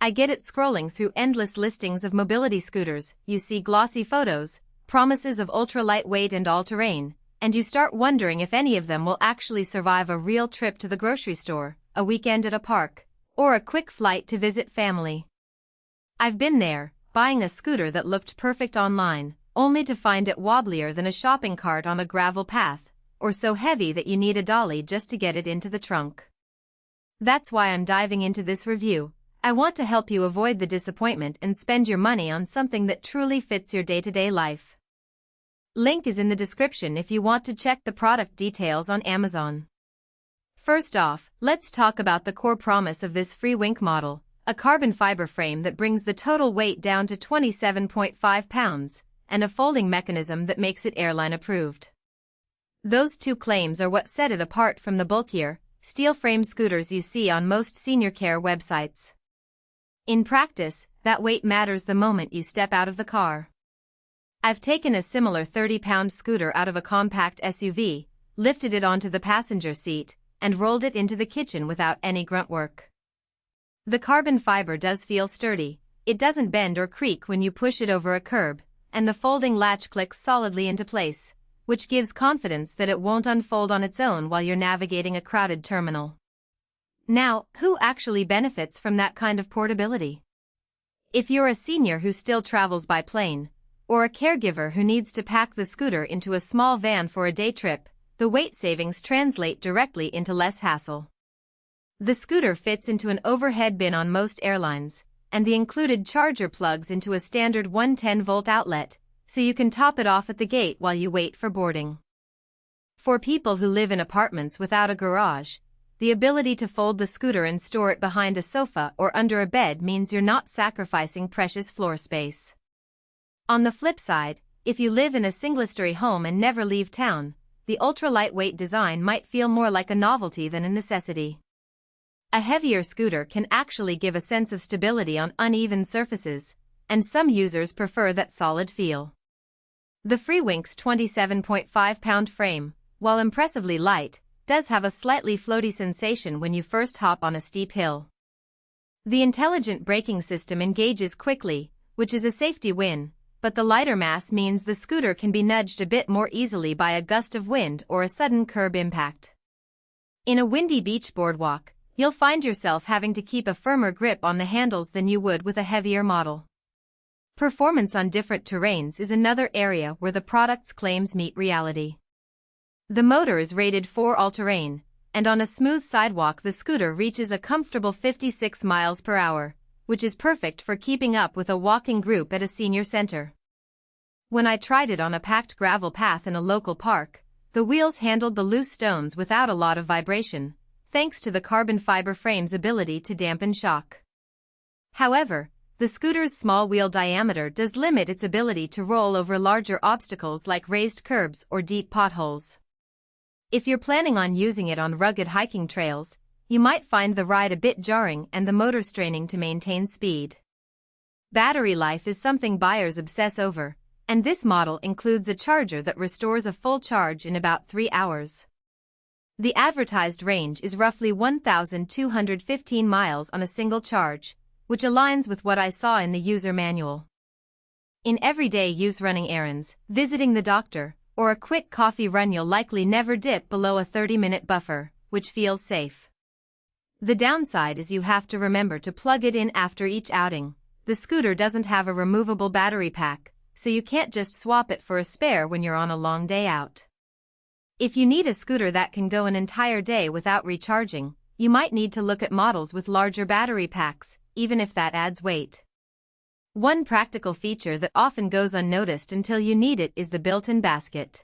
I get it. Scrolling through endless listings of mobility scooters, you see glossy photos, promises of ultra-lightweight and all-terrain, and you start wondering if any of them will actually survive a real trip to the grocery store, a weekend at a park, or a quick flight to visit family. I've been there, buying a scooter that looked perfect online, only to find it wobblier than a shopping cart on a gravel path, or so heavy that you need a dolly just to get it into the trunk. That's why I'm diving into this review. I want to help you avoid the disappointment and spend your money on something that truly fits your day-to-day life. Link is in the description if you want to check the product details on Amazon. First off, let's talk about the core promise of this FreeWink model, a carbon fiber frame that brings the total weight down to 27.5 pounds, and a folding mechanism that makes it airline approved. Those two claims are what set it apart from the bulkier, steel-frame scooters you see on most senior care websites. In practice, that weight matters the moment you step out of the car. I've taken a similar 30-pound scooter out of a compact SUV, lifted it onto the passenger seat, and rolled it into the kitchen without any grunt work. The carbon fiber does feel sturdy, it doesn't bend or creak when you push it over a curb, and the folding latch clicks solidly into place, which gives confidence that it won't unfold on its own while you're navigating a crowded terminal. Now, who actually benefits from that kind of portability? If you're a senior who still travels by plane, or a caregiver who needs to pack the scooter into a small van for a day trip, the weight savings translate directly into less hassle. The scooter fits into an overhead bin on most airlines, and the included charger plugs into a standard 110-volt outlet, so you can top it off at the gate while you wait for boarding. For people who live in apartments without a garage, the ability to fold the scooter and store it behind a sofa or under a bed means you're not sacrificing precious floor space. On the flip side, if you live in a single-story home and never leave town, the ultra-lightweight design might feel more like a novelty than a necessity. A heavier scooter can actually give a sense of stability on uneven surfaces, and some users prefer that solid feel. The FreeWink's 27.5-pound frame, while impressively light, does have a slightly floaty sensation when you first hop on a steep hill. The intelligent braking system engages quickly, which is a safety win, but the lighter mass means the scooter can be nudged a bit more easily by a gust of wind or a sudden curb impact. In a windy beach boardwalk, you'll find yourself having to keep a firmer grip on the handles than you would with a heavier model. Performance on different terrains is another area where the product's claims meet reality. The motor is rated for all-terrain, and on a smooth sidewalk the scooter reaches a comfortable 56 miles per hour, which is perfect for keeping up with a walking group at a senior center. When I tried it on a packed gravel path in a local park, the wheels handled the loose stones without a lot of vibration, thanks to the carbon fiber frame's ability to dampen shock. However, the scooter's small wheel diameter does limit its ability to roll over larger obstacles like raised curbs or deep potholes. If you're planning on using it on rugged hiking trails, you might find the ride a bit jarring and the motor straining to maintain speed. Battery life is something buyers obsess over, and this model includes a charger that restores a full charge in about 3 hours. The advertised range is roughly 1,215 miles on a single charge, which aligns with what I saw in the user manual. In everyday use, running errands, visiting the doctor, or a quick coffee run, you'll likely never dip below a 30-minute buffer, which feels safe. The downside is you have to remember to plug it in after each outing. The scooter doesn't have a removable battery pack, so you can't just swap it for a spare when you're on a long day out. If you need a scooter that can go an entire day without recharging, you might need to look at models with larger battery packs, even if that adds weight. One practical feature that often goes unnoticed until you need it is the built-in basket.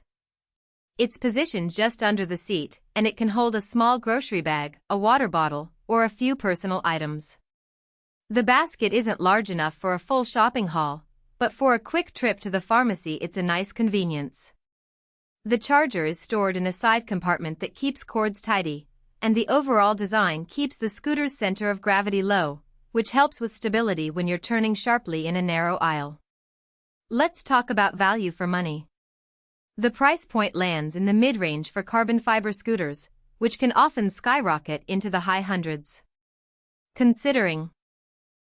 It's positioned just under the seat, and it can hold a small grocery bag, a water bottle, or a few personal items. The basket isn't large enough for a full shopping haul, but for a quick trip to the pharmacy it's a nice convenience. The charger is stored in a side compartment that keeps cords tidy, and the overall design keeps the scooter's center of gravity low, which helps with stability when you're turning sharply in a narrow aisle. Let's talk about value for money. The price point lands in the mid-range for carbon fiber scooters, which can often skyrocket into the high hundreds. Considering